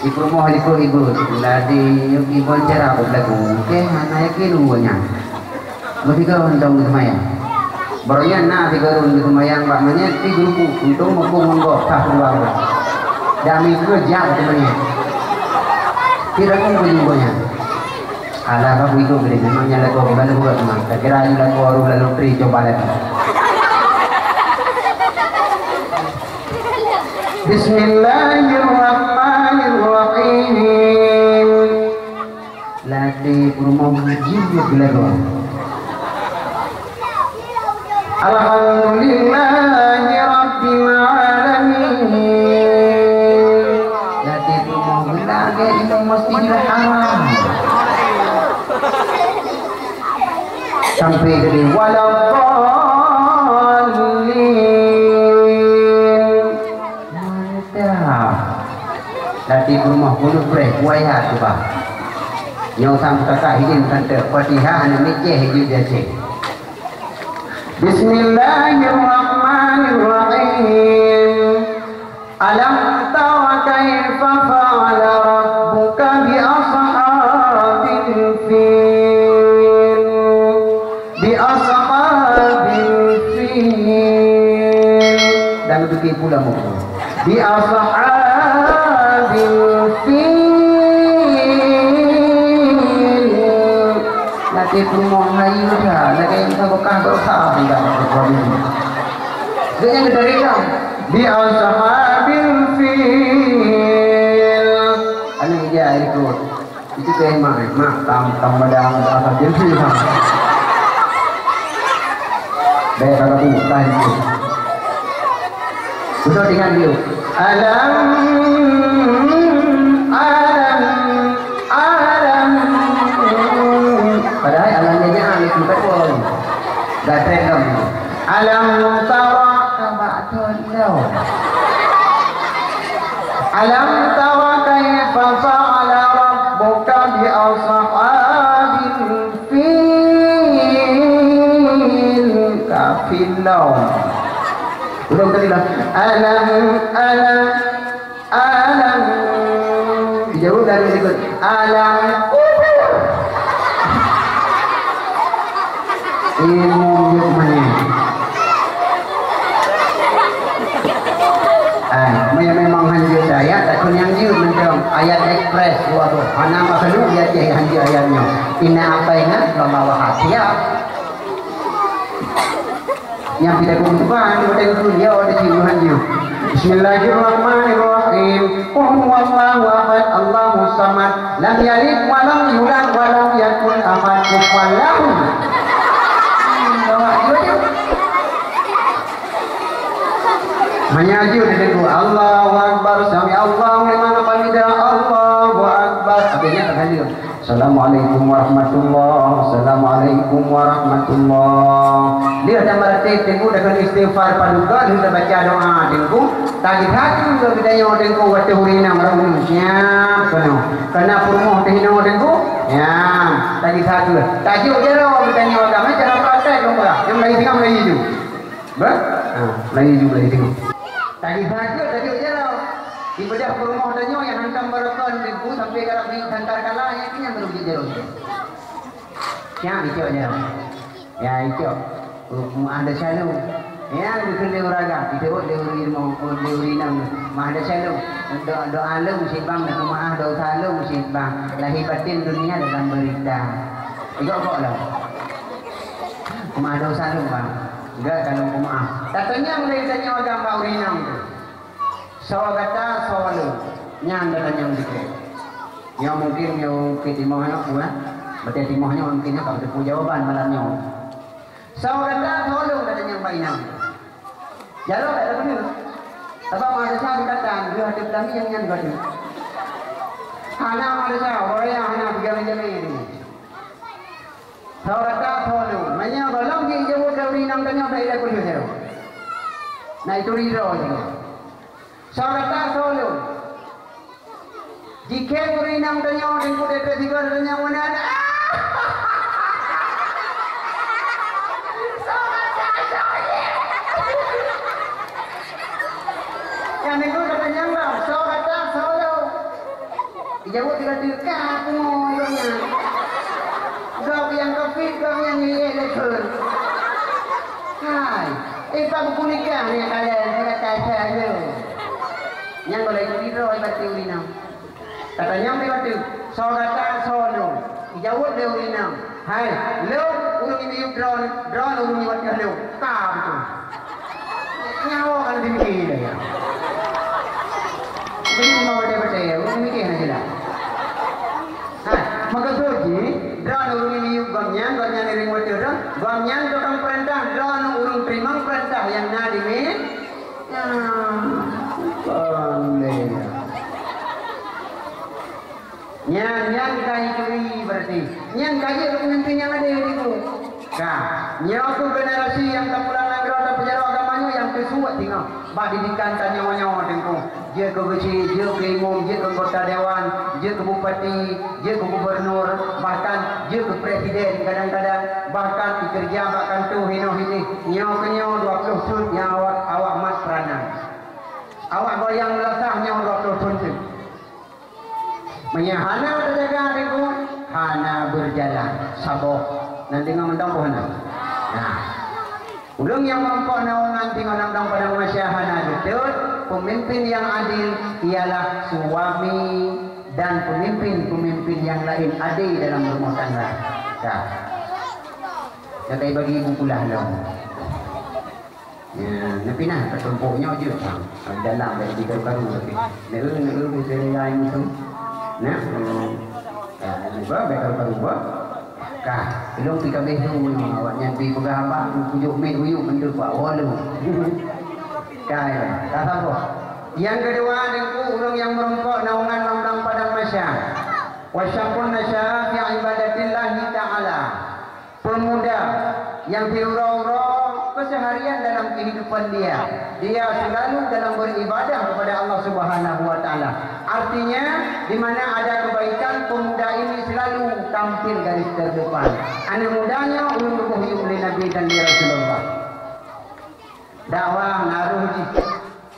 di rumah ibu ladi ibu cara berlaku ke anak kilunya mesti kau untuk semayang barunya na tiga orang semayang maknanya ti grupu untuk mampu menggok tak keluar dami kerja sebenarnya Tidak kumpul-kumpulnya. Alah kamu itu gede, memangnya lagu lalu buat memang. Tak kira lagu baru lalu tri coba lagi. Bismillahirrahmanirrahim. Latih rumah jiwa lagu. Alhamdulillahi Rabbil Alamin. Latih rumah lagu itu Masjidil Haram. Sampai ke waladhdallin. Mantap. Latih rumah bulu breh buaya tu bah. Yang sampai kakak hidin kata Fatihah anu mikir hijau jasa. Bismillahirrahmanirrahim. Alam tara kaifa fa'ala rabbuka bi ashabil fil. Bi ashabil fil. Dan begitu pula mu. Bi ashabil fil. Itu mau ngayu dah, lagi yang tak bekah berusaha tidak berproblem. Dia yang dari kau di ashabil fil. Anu dia ikut. Itu tema mak tam-tam-badang ashabil fil. Baik kalau tu tahan itu. Sudah dengan dia. Padahal alamnya alif bukan pun. Dah trendam. Alam tara kaba'atullah. Alam tara kaifa fa'ala rabbuka bi ashabil fil. Kafillah. Belum tadi lah. Alam. Jauh dari ikut. Alam. Ilmu yukmanya. Memang hanjur saya tak yang jujur macam ayat ekspres buat tu. Anak makhluk dia cek hanjur ayatnya. Inna apa ingat lama wahasiya. Yang tidak kumpulan kita dunia ada sini hanjur. Bismillahirrahmanirrahim. Huwallahu ahad, Allahus samad, lam yalid wa lam yulad wa lam yakul ahad kufuwan lahu. Menyaji dengan Allahu Akbar, sami Allahu liman hamidah, Allahu Akbar. Akhirnya terhadir. Assalamualaikum warahmatullahi. Assalamualaikum warahmatullahi. Dia ada merati tengku dengan istighfar paduka, dia baca doa tengku. Tadi hati juga kita yang tengku waktu hurina malam siap penuh. Karena perumahan tehino tengku. Ya, tadi hati. Tadi ujaro kita yang agama cara praktek dong lah. Yang lagi tengah lagi itu. Ber? Lagi juga lagi tengok. Tadi bahagia tadi ujaro. Ibadah perumahan tanya yang hantam barakan tengku sampai kalau beri hantar kalah yang ini baru ujaro. Siap itu ujaro. Ya itu. Ada selalu. Ya bukan leuraga. Kita buat leuri mau leuri nam. Ada selalu. Doa lu musibah dan maaf dosa lu musibah. Lahir batin dunia dalam berita. Ikut kok lah. Maaf dosa lu bang. Enggak kalau maaf. Katanya mulai tanya agama urinam tu. Sawa kata sawa lu. Nyang datanya dikit. Yang mungkin yang ketimahnya pula. Berarti timahnya mungkinnya kalau tu jawaban malamnya. Sawa kata sawa lu datanya bainam. Jalur ada benar. Apa manusia dikatakan dia hadap kami yang nyan gadu. Hana manusia orang yang hana berjami-jami ini. Sawa kata sawa lu. Manya balam dia jauh dari nang tanya baiklah kuliah saya. Nah itu riro juga. Sawa kata sawa lu. Jika beri nang tanya dan kuda tiga tanya mana ada. Yang itu katanya enggak, so kata solo. Dijawab tiga-tiga semuanya. Gak yang covid, gak yang telepon. Hai, pak buku nikah ni kalian, saya kata lu. Yang boleh itu diro batu urinam. Katanya batu, so kata solo jawab dia ulinam hai lo urung ini drone urung ini waktu lo kau tu nyawa kan dimikir ya ini mau dia percaya urung mikir aja lah hai maka soji drone urung ini gomnya niring waktu drone gomnya tukang perintah drone urung terima perintah yang nadimin Yang kayu berarti yang kayu pemimpin yang ada itu nah nyawa generasi yang kepulang anggota penjara agamanya yang kesuat tinggal bah didikan nyawa-nyawa tengku dia ke kecil, dia ke imam, dia ke anggota dewan dia ke bupati, dia ke gubernur bahkan dia ke presiden kadang-kadang bahkan dikerja bahkan tu hino-hini nyawa ke nyawa 20 sun yang awak mat peranan awak goyang melasah nyawa 20 sun menyahana terjaga adikku hana berjalan saboh nanti ngomong hana nah ulung yang merempok naungan tinggal nang pada masyahana betul pemimpin yang adil ialah suami dan pemimpin yang lain adil dalam rumah tangga nah yang kayak bagi ibu pula dong ya tapi nah ketumpuknya aja dalam dari tiga karu tapi nak bisa lain itu nah, ba bekal paruba kah ilong pi kabeh tu awak nyampi pegahaba pujuk min uyuk mendu pak walu kai kata apa yang kedua dengku urang yang merongkok naungan lambang padang masya wasyakun nasya fi ibadatillah taala pemuda yang diurau-urau keseharian dalam kehidupan dia selalu dalam beribadah kepada Allah Subhanahu wa taala. Artinya di mana ada kebaikan pemuda ini selalu tampil garis terdepan. Anak mudanya ulun berhuyuk oleh Nabi dan di Rasulullah. Dakwah naruh ji.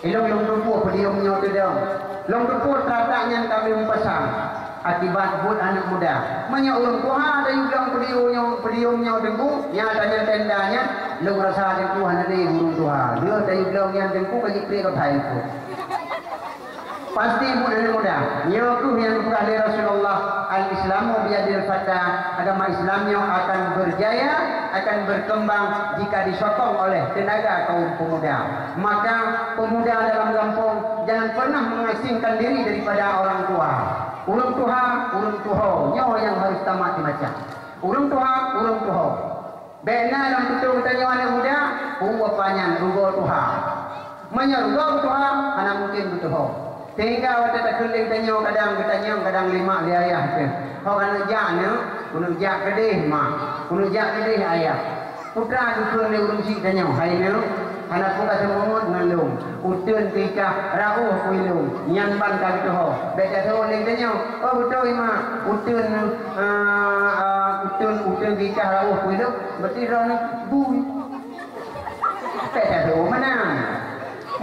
Ilong tupu pediumnya tu dia. Long tupu terataknya kami pasang. Akibat buat anak muda banyak orang tua ada yang pediumnya dengku yang adanya tendanya lu rasa dengku hanya dari orang tua dia dari bilang yang dengku kaji kira kau thai itu pasti buat anak muda nyaku yang dikali Rasulullah al-Islamu biadil fata agama Islamnya akan berjaya akan berkembang jika disokong oleh tenaga kaum pemuda maka pemuda dalam kampung jangan pernah mengasingkan diri daripada orang tua urung tuha, nyawa yang harus tamat dibaca. Urung tuha. Bena dalam betul tanya anak muda, panjang rugo tuha. Menyerugo tuha, anak mungkin betul. Sehingga waktu tak keling kadang lima ayah tu. Kau kan jana, kunung jak kedih mak, kunung jak kedih ayah. Putra dukun ni urung si tanya, hai ni. Anak pun kata mungut ngalung utun pika rauh kuilung nyamban kali tuh beda tuh ning tanya oh betul ima utun pika rauh kuilung berarti rana bui beda tuh mana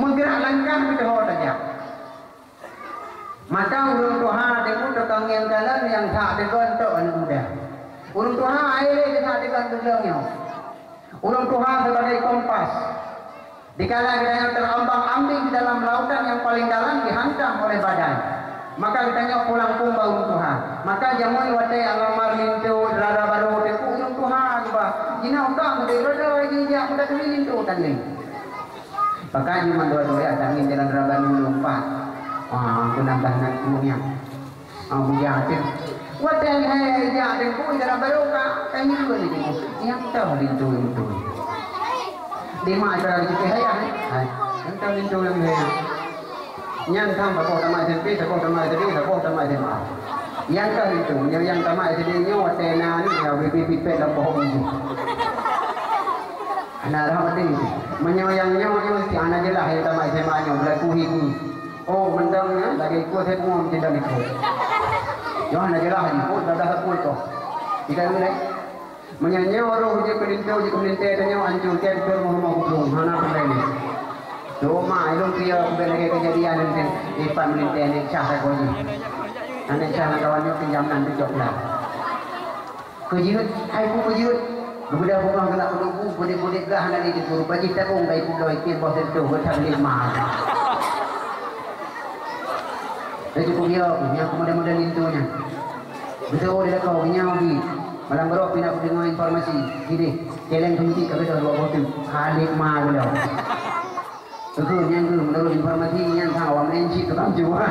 menggerak langkah gitu saja maka urung tuha deku tukang yang jalan yang tak dekan tok anak muda urung tuha air tak dekan tulangnya urung tuha sebagai kompas dikala kita terombang-ambing di dalam lautan yang paling dalam dihantam oleh badai maka kita pulang pun bau Tuhan maka jamun watai alamar lintu rara baru deku urung Tuhan ba jina utang de rodo ini dia udah tu lintu tadi maka cuma dua-dua tangin jalan raba lumpat aku nambah nak punya aku jahatin watai hai dia deku rara baru ka kayu ni yang tahu lintu itu di mana ada di kehaya hai entah lintu yang kehaya yang tham và tamai then pi tamai then tamai then ma yang kah itu yang tamai then nyo tena ni ya pi pe la bohong ni ana rahmat ni menyo yang nyo si ana jelah yang tamai then ma nyo berlaku hiku oh mendang ya lagi ku saya mau tidak ikut yo ana jelah ikut dah ikut to tidak boleh menyanyi orang je pelintau je pelintai tanya ancur kan tur mau hukum mana pernah ni doma ilung dia benar kejadian nanti di pelintai ni cah saya kau ni nanti cah kawannya pinjam nanti joklah kejut hai ku kejut berbeda rumah kena penunggu bodek-bodek gah nanti di puru bagi tabung kai pulau ikin bos itu bertang lima jadi cukup dia punya kemudian-kemudian intunya Betul dia kau punya lagi. Malam berok pindah dengar informasi. Gini, keleng tumiti kagak ada dua botu. Halik mah beliau. Betul yang tu menurut informasi yang tahu awam encik tu kan juga.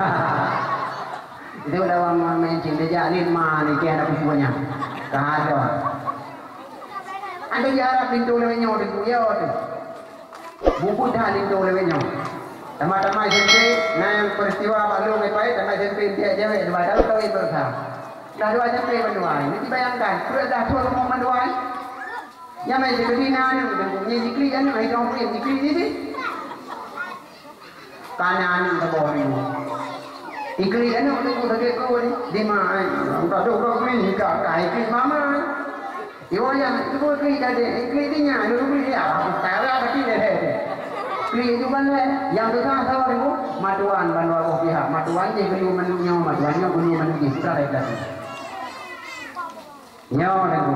Itu udah awam encik dia jalin mah ni kena punya. Kado. Anda jarang pintu lewatnya di kuya tu. Buku dah pintu lewatnya. Tama-tama SMP, na peristiwa balu ngepai, tama SMP dia jawab, dua tahun tahu itu sah. Dah dua SMP menuai, nanti bayangkan, sudah dah tua mau menuai. Yang mai jadi nani, ni dikri kan, mai kau punya dikri ni sih. Kanan ke bawah ni. Dikri kan, untuk kau tak kau ni, di mana? Kau tu kau ni hingga kai kri mama. Ibu yang tu kau kri jadi, kri ni nya, dulu kri dia, cara apa kri dia? Kri itu kan yang besar tahu ni bu, maduan banduan pihak, maduan je gelu manunya, maduannya gelu manunya sudah ada lagi. Nyawa ni bu.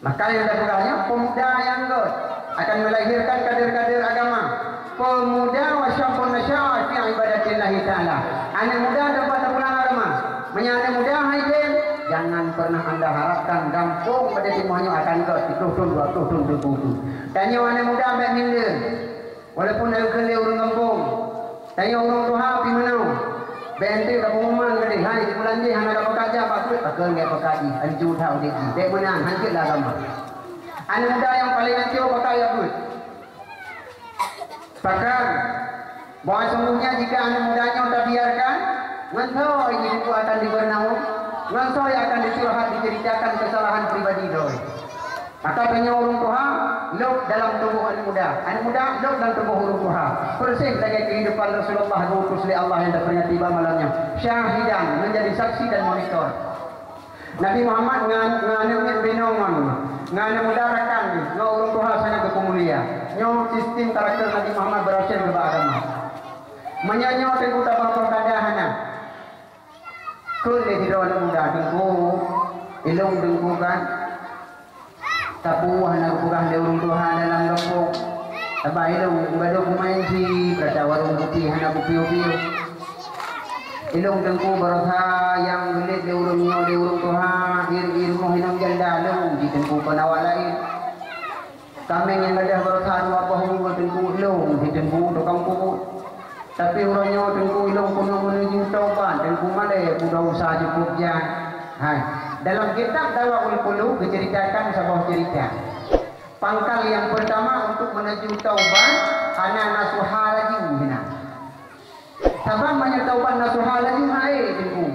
Maka yang ada pegawainya pemuda yang good akan melahirkan kader-kader agama. Pemuda wasyafun nasya'a fi ibadatillah taala. Anak muda dapat pulang agama. Menyana muda haiden, jangan pernah anda harapkan gampang pada semuanya akan good. Itu tuh. Tanya anak muda ambil minda. Walaupun ada kerja orang kampung, tanya orang tua api menau. Bente ke pengumuman ke dia, hai di bulan ni hana dapat kerja apa pun, pakai enggak pekaji, anju tahu dia. Dek menang, hancurlah agama. Anak muda yang paling hancur pakai apa pun. Pakai, bahawa sungguhnya jika anak mudanya sudah biarkan, ngantau ini itu akan dibernaung, ngantau akan dicurhat, diceritakan kesalahan pribadi doi. Maka tanya orang tua, lok dalam tubuh anak muda lok dalam tubuh orang tua. Persis dengan kehidupan Rasulullah diutus oleh Allah yang terperingat tiba malamnya. Syahidan menjadi saksi dan monitor. Nabi Muhammad nganungin binongan, nganung muda rakan, ngau orang tua sangat kemulia. Nyong sistem karakter Nabi Muhammad berhasil ke agama. Menyanyi tengku tabang perkadahana. Kul di anak muda tengku, ilung tengku kan. Tapuh anak kurang dia orang tua dalam kampung. Tabai lu badok main si kata warung kopi anak kopi. Ilung tengku berasa yang gelit dia orang tua ilmu hinam janda lu di tengku penawal lain. Kami yang ada berasa apa hulu tengku ilung di tengku tukang kuku. Tapi orangnya tengku ilung penuh menuju taubat tengku mana sudah usaha cukup jan. Hai. Dalam kitab Dawaul Qulub diceritakan sebuah cerita. Pangkal yang pertama untuk menuju taubat ana nasuha lagi hina. Sabab banyak taubat nasuha lagi hai tengku.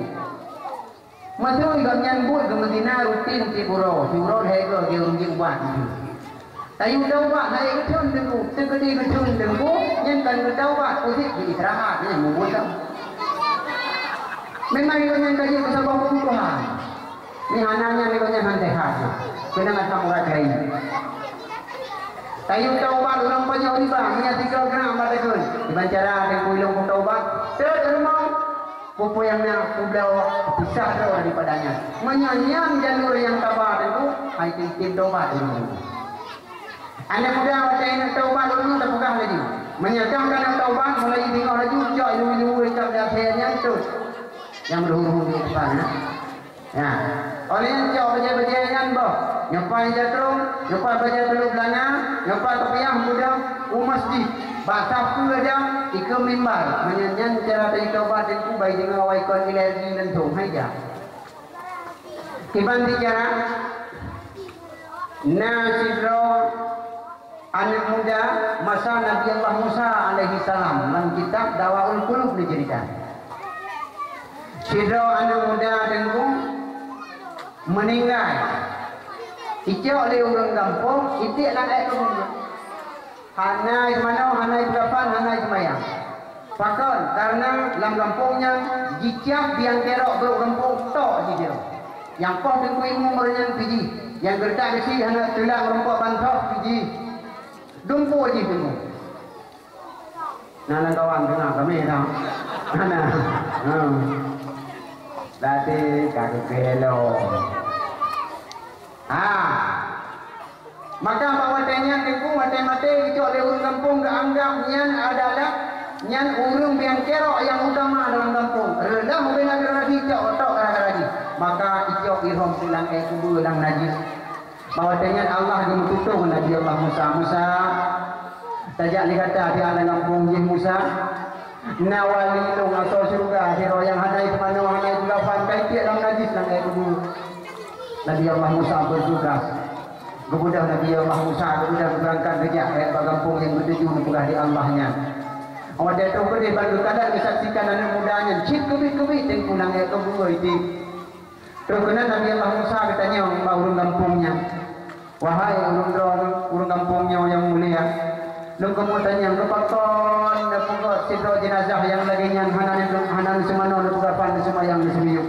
Masuk igam nyambut ke Medina rutin ti buro hego ge urung buat. Tayu taubat hai ke thun tengku, tegedi ke thun tengku, nyen kan ke taubat posisi istirahat nya mubut. Memang yang kaji ke sabab Tuhan. Ni hananya ni banyak hantai hati. Kena ngata murah kaya ini. Tayu taubat orang banyak riba. Minyak 3 gram pada kun. Dibancara dengan kuilung pun taubat. Terus pupu yang kublau pisah daripadanya. Menyanyian jalur yang tabah itu. Hai tim taubat ini. Anak muda waktu ini taubat dulu tak buka lagi. Menyatakan yang taubat mulai tengok lagi. Jauh ilu-ilu ikat dan sayanya itu. Yang berhuru-huru di depan. Ya. Oleh yang jauh baca-baca kan boh. Nyopai jatrung, nyopai baca telur belanga, nyopai kepiah muda, masjid. Basah tu aja, ika mimbar. Menyanyian cara dari taubat dan kubai dengan waikon ilergi dan thong haja. Tiban bicara, Nasidro anak muda masa Nabi Allah Musa alaihi salam dalam kitab Dawaul Qulub diceritakan. Sidro anak muda tengku meninggal. Icok oleh orang kampung, itik nak air kemudian. Hanai mana, hanai berapa, hanai semayang. Pakon, karena dalam kampungnya, jicap biang kerok beruk kampung, tok dia. Yang pun tengku ilmu merenyang piji. Yang gertak kesi, hanai tulang rumput bantok piji. Dumpu aja tengku. Nana kawan tengah kami tahu. Nana. Berarti kakek kelo. Maka bawa tanya tengku mati-mati itu oleh orang kampung keanggap nyan adalah nyan urung yang kerok yang utama dalam kampung. Redah mungkin lagi cok otak lagi. maka ijo ihram silang kubur lang najis. Bahwa dengan Allah gemututung Nabi Allah Musa tajak likata di ala lampung jih Musa nawali long atau surga hiro yang hanai kemana hanai gulafan kai tiak lang najis lang kubur. Nabi Allah Musa bertugas kemudian Nabi Allah Musa kemudian berangkat kerja bagampung yang bertuju nepugah di Allahnya. Awak dia tu boleh bantu kadang disaksikan anak mudanya cip kebit-kebit dan pulang ke kubur itu. Terus kena Nabi Allah Musa katanya urung kampungnya, wahai urung kampungnya yang mulia, lu kemudian lepakon nepugah sidro jenazah yang laginya hanan semano nepugah pan semayang di semiyuk.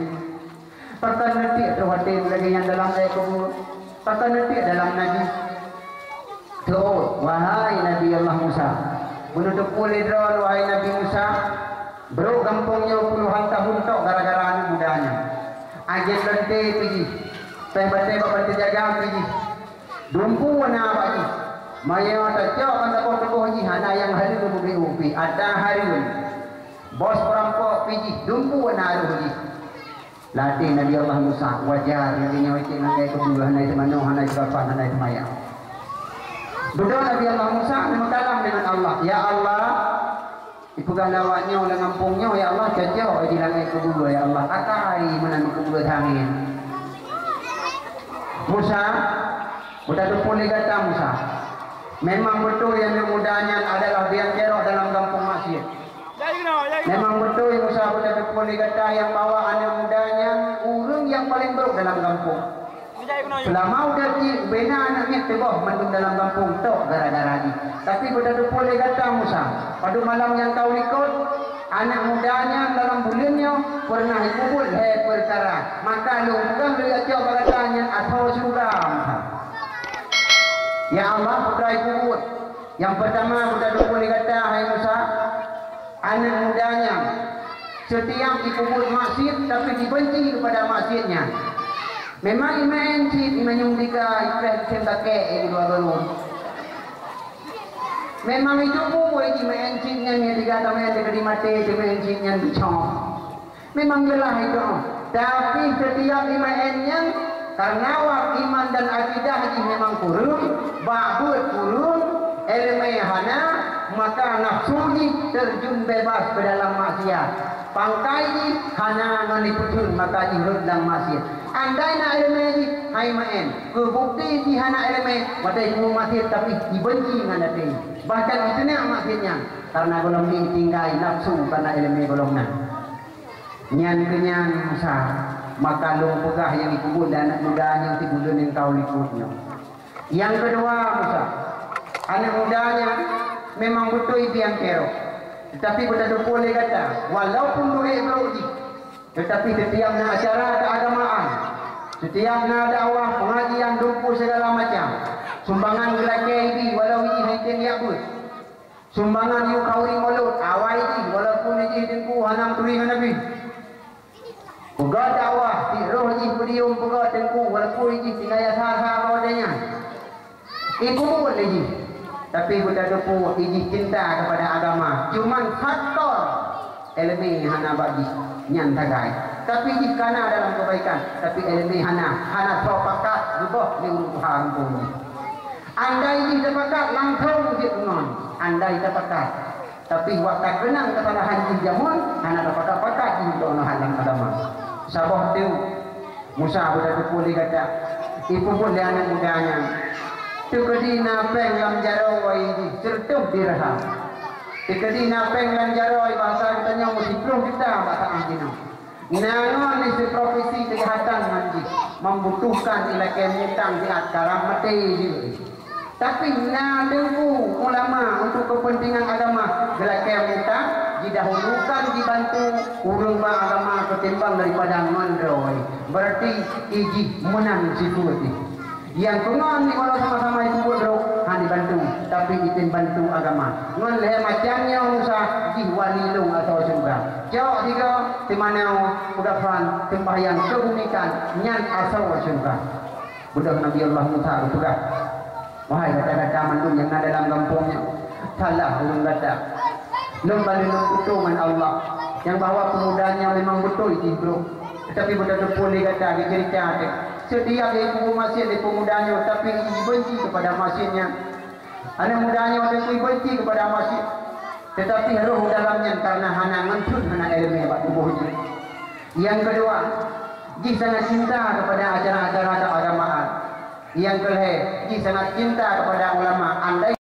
Pakan nanti terhatin laginya dalam kubur, pakan nanti dalam najis. Tuh, wahai Nabi Allah Musa. Menutup ulidron wahai Nabi Musa, bro kampungnya puluhan tahun tok gara-gara anak mudanya. Agen lente pergi, tembak-tembak bantu jaga pergi. Dumpu wana bagi. Maya tajak kan tak boleh ji hana yang hari tu beri upi. Ada hari bos perampok pergi, dumpu wana rugi. Latih Nabi Allah Musa wajar yang wajib nak kedua hana semano hana sebapan hana semaya. Berdoa Nabi Allah Musa memang dengan Allah. Ya Allah, ipukan lawaknya oleh ngampungnya. Ya Allah, jauh di langit kubur. Ya Allah, akai menanam kubur angin. Musa, udah boleh kata Musa. Memang betul yang mudanya adalah biang kerok dalam kampung masjid. Memang betul Musa udah boleh kata yang bawa anak mudanya urung yang paling buruk dalam kampung. Selama udah bina anaknya tebah mandung dalam kampung tok gara-gara ni. Tapi pada tu boleh kata Musa, pada malam yang kau ikut anak mudanya dalam bulannya pernah ikut perkara. Maka lu bukan beli aja katanya atau suram. Ya Allah putra ikut. Yang pertama pada tu boleh kata hai Musa, anak mudanya setiap ikut masjid tapi dibenci kepada masjidnya. Memang iman cip iman yung dika ikhlas sembake dua galon. Memang itu buat iman cipnya ni tiga tahun yang dikali mati iman cipnya dicong. Memang jelas itu. Tapi setiap imannya karena iman dan akidah ini memang kurun, babut kurun, elemen hana, maka nafsu ini terjun bebas ke dalam maksiat. Pangkai ini hana meniputun maka dirut dalam maksiat. Andai nak elemen ni, hai maen. Kebukti di hana elemen, watai ku masjid tapi dibenci dengan hati. Bahkan itu nak maksudnya, karena golong ni tinggai nafsu karena elemen golongnya. Nyan kenyan Musa, maka lu pegah yang dikubur dan anak mudanya yang tibulan yang kau likutnya. Yang kedua Musa, anak mudanya memang betul biang kerok. Tetapi betul boleh kata, walaupun duit beruji. Tetapi setiap nak acara keagamaan, setiap nak dakwah, pengajian, duku segala macam, sumbangan gelake ini walau ini hanya niabut, sumbangan yu kauri mulut, awal ini walaupun ini tengku hanam turingan Nabi, pegah dakwah, roh ini berium pegah tengku walaupun ini tinggal sah-sah wadanya, itu boleh ini. Tapi budak duku ini cinta kepada agama, cuman faktor elemen hana bagi nyan tagai. Tapi jika na dalam kebaikan, tapi elemen hana sepakat juga di urusan pun. Andai sepakat langsung diunon, andai sepakat. Tapi waktu kenang kesalahan jamun, hana sepakat di untuk halang agama. Sabah tu Musa budak duku kata, ibu pun dia anak mudanya. Tukadi napeng lam jaroi di certuh diraham. Tukadi napeng lam jaroi bahasa katanya musibroh kita bahasa anjina. Nangon isi profesi kejahatan manji membutuhkan ilakai mutang di atkara mati juga. Tapi nadengku ulama untuk kepentingan agama ilakai mutang didahulukan dibantu urung agama ketimbang daripada mandroi. Berarti iji menang sifuti. Yang pengon ni kalau sama-sama itu bodoh hanya bantu, tapi itu bantu agama. Ngon leh macamnya usah jiwali long atau surga. Jauh tiga di mana udapan sembahyang keunikan nyan asal surga. Budak Nabi Allah Musa surga. Wahai kata-kata manun yang ada dalam kampungnya, salah ulun kata. Lom balik utungan Allah yang bawa pemudanya memang betul itu bro. Tetapi betul-betul boleh kata dia cerita setiap dia ikut masjid dia pemudanya, tapi benci kepada masjidnya. Anak mudanya ada benci kepada masjid, tetapi roh dalamnya karena hana ngencun hana ilmu bak tubuhnya. Yang kedua, dia sangat cinta kepada acara-acara keagamaan. Yang kedua, dia sangat cinta kepada ulama. Andai